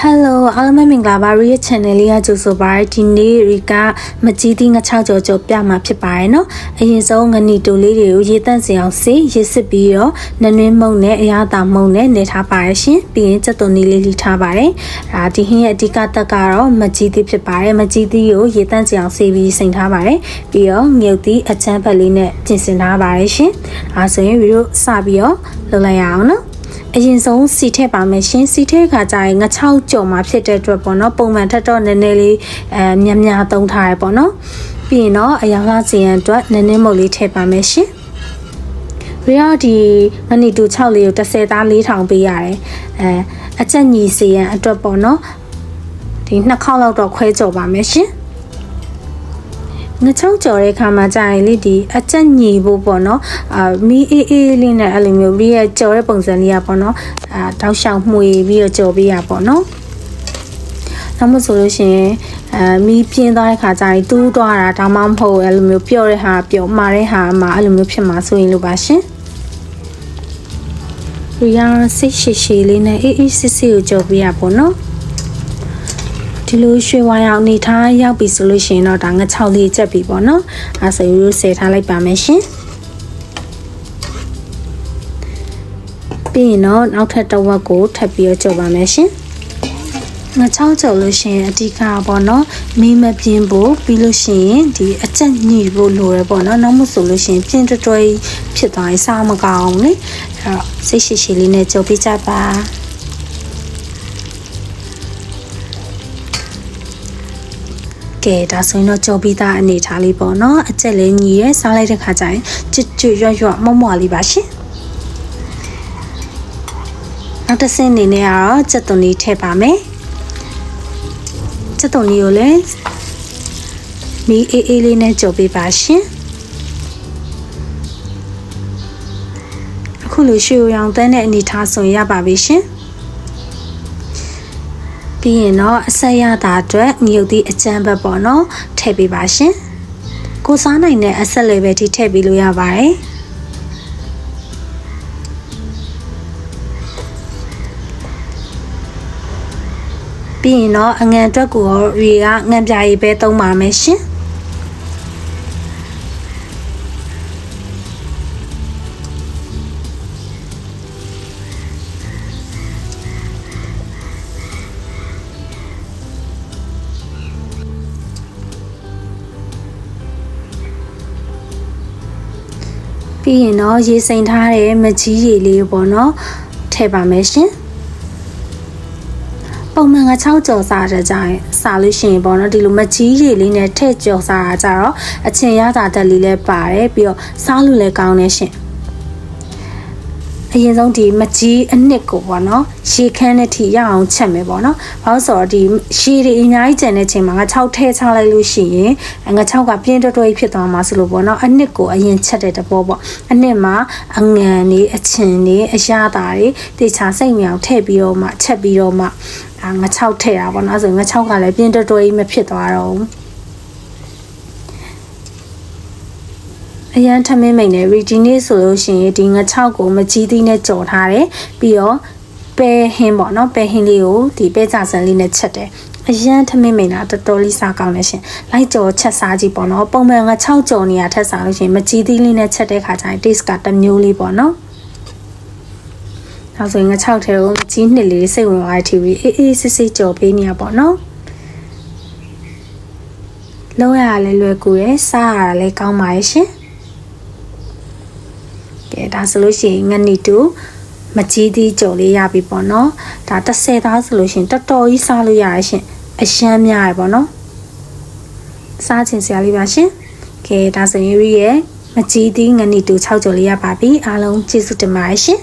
Hello, Alma Minglavari Channelia Josobar, Tini, Rika, Majidi, Nachajo, Piama Piparino, a Yizong and Nito Lady, Yetan Siansi, Yesibio, Nanu Mone, Yata Mone, Neta Parishi, being Tatoni Lili Tabare, Ratihi, Dicata Caro, Majidi Pipare, Majidi, Yetan Siansi, Saint Habare, Bio, Muti, a Tampaline, Tinsin Habarishi, as a real Sabio, Lolayano. အရင်ဆုံးစီထည့်ပါမယ်ရှင်စီထည့်ခါကျရင်ငချောက်ကြော်မှာဖြစ်တဲ့အတွက်ပေါ့နော်ပုံမှန်ထက်တော့နည်းနည်းလေးများသုံးထားရပေါ့နော်ပြီးရင်တော့အရာလာစီရန်အတွက်နည်းနည်းမုတ်လေးထည့်ပါမယ်ရှင်ပြီးတော့ဒီငနီတူ6လေးကို10သား4000ပေးရတယ်အချက်ညီစီရန်အတွက်ပေါ့နော်ဒီ2ခေါက်လောက်တော့ခွဲကြော်ပါမယ်ရှင်ငချောက်ကြော်တဲ့ခါမှာကြာရင်လေဒီအချက်ညီဖို့ပေါ့နော်မီအေးအေးလေးနဲ့အဲ့လိုမျိုးပြီးရကြော်တဲ့ပုံစံလေးอ่ะပေါ့နော်တောက်လျှောက်မှွေပြီးတော့ကြော်ပေးရပေါ့နော်နောက်မှဆိုလို့ရှိရင်မီးပြင်းသွားတဲ့ခါကျရင်တူးသွားတာဒါမှမဟုတ်အဲ့လိုမျိုးပျော့တဲ့ဟာပျော့မာတဲ့ဟာမှာအဲ့လိုမျိုးဖြစ်မှာဆိုရင်လို့ပါရှင်ဒီရစိတ်ရှိရှိလေးနဲ့အေးအေးစစ်စစ်ကိုကြော်ပေးရပေါ့နော်ဒီလိုရွှေဝါရောင်နေထားရောက်ပြီဆိုလို့ရှိရင်တော့ဒါငါ6လေးချက်ပြီပေါ့နော်အဲဆိုရိုးဆယ်ထားလိုက်ပါမယ်ရှင်ပြီးရင်တော့နောက်ထပ်တစ်ဝက်ကိုထပ်ပြီးတော့ကြော်ပါမယ်ရှင်ငါ6ကြော်လို့ရှိရင်အဓိကပေါ့နော်မီးမပြင်းဖို့ပြီးလို့ရှိရင်ဒီအချက်ညှိဖို့လိုရပေါ့နော်နောက်မှဆိုလို့ရှိရင်ပြင်းတွဲဖြစ်သွားရင်စားမကောင်းလေအဲ့တော့စိတ်ရှိရှိလေးနဲ့ကြော်ပေးကြပါကဲဒါဆိုရင်တော့ကြော်ပြီးသားအနေထားလေးပေါ့နော်အကျက်လေးညီရဲစားလိုက်တဲ့ခါကျရင်ကျွတ်ရွတ်မော့လေးပါရှင်နောက်တစ်ဆင့်အနေနဲ့ကတော့ကြက်သွန်လေးထည့်ပါမယ်ကြက်သွန်လေးကိုလည်းမီးအေးအေးလေးနဲ့ကြော်ပေးပါရှင်အခုလိုရွှေရောင်တန်းတဲ့အနေထားဆိုရင်ရပါပြီရှင်ပြီးရင်တော့အဆက်ရတာအတွက်ငရုတ်သီးအကျန်းဘက်ပေါ့နော်ထည့်ပေးပါရှင်ကိုစားနိုင်တဲ့အဆက်လေးပဲထိထည့်ပေးလို့ရပါတယ်ပြီးရင်တော့အငံအတွက်ကိုရေကငံပြာရည်ပဲသုံးပါမယ်ရှင်ပြီးရင်တော့ရေစိမ်ထားတဲ့မကြီးရည်လေးပေါ့နော်ထည့်ပါမယ်ရှင်ပုံမှန်က6ကြော်စားတဲ့ကြရင်စားလို့ရှိရင်ပေါ့နော်ဒီလိုမကြီးရည်လေးနဲ့ထည့်ကြော်စားတာကြတော့အချင်းရတာတက်လေးလည်းပါတယ်ပြီးတော့စားလို့လည်းကောင်းနေရှင်အရင်ဆုံးဒီမကြီးအနှစ်ကိုပေါ့နော်ရေခမ်းတဲ့ထိရအောင်ချက်မယ်ပေါ့နော်ဘာလို့ဆိုတော့ဒီရေတွေအများကြီးကျန်တဲ့ချိန်မှာငါ6ထဲချလိုက်လို့ရှိရင်ငါ6ကပြင်းတွဲတွဲဖြစ်သွားမှာဆိုလို့ပေါ့နော်အနှစ်ကိုအရင်ချက်တဲ့တဘောပေါ့အနှစ်မှာအငံတွေအချင်တွေအရသာတွေတေချာစိတ်မြောင်ထည့်ပြီးတော့မှချက်ပြီးတော့မှငါ6ထည့်တာပေါ့နော်ဆိုငါ6ကလည်းပြင်းတွဲတွဲမဖြစ်သွားတော့အရန်ထမင်းမိန်နဲ့ ready နေ့ဆိုလို့ရှိရင်ဒီငါ6ကိုမကြီးသီးနဲ့ကြော်ထားတယ်ပြီးတော့ပဲဟင်းပေါ့နော်ပဲဟင်းလေးကိုဒီပဲကြဆန်လေးနဲ့ချက်တယ်အရန်ထမင်းမိန်တာတော်တော်လေးစားကောင်းတယ်ရှင်လိုက်ကြော်ချက်စားကြည့်ပေါ့နော်ပုံမှန်ငါ6ကြော်နေရထက်စားလို့ရှိရင်မကြီးသီးလေးနဲ့ချက်တဲ့ခါကျရင် taste ကတစ်မျိုးလေးပေါ့နော်နောက်ဆိုရင်ငါ6ထဲကိုမကြီးနှစ်လေးစိတ်ဝင်သွားတဲ့ TV အေးစစ်စစ်ကြော်ပေးနေရပေါ့နော်လုံးရလည်းလွယ်ကူရယ်စားရလည်းကောင်းပါရဲ့ရှင်ကဲဒါဆိုလို့ရှိရင်ငနီတူမကြီးသီးကြော်လေးရပြီပေါ့နော်ဒါ30သားဆိုလို့ရှိရင်တော်တော်ကြီးစားလို့ရရရှင်အရှမ်းများရပေါ့နော်စားချင်စရာလေးပါရှင်ကဲဒါဆိုရင်ရဲ့မကြီးသီးငနီတူ6ကြော်လေးရပါပြီအားလုံးကျေးဇူးတင်ပါတယ်ရှင်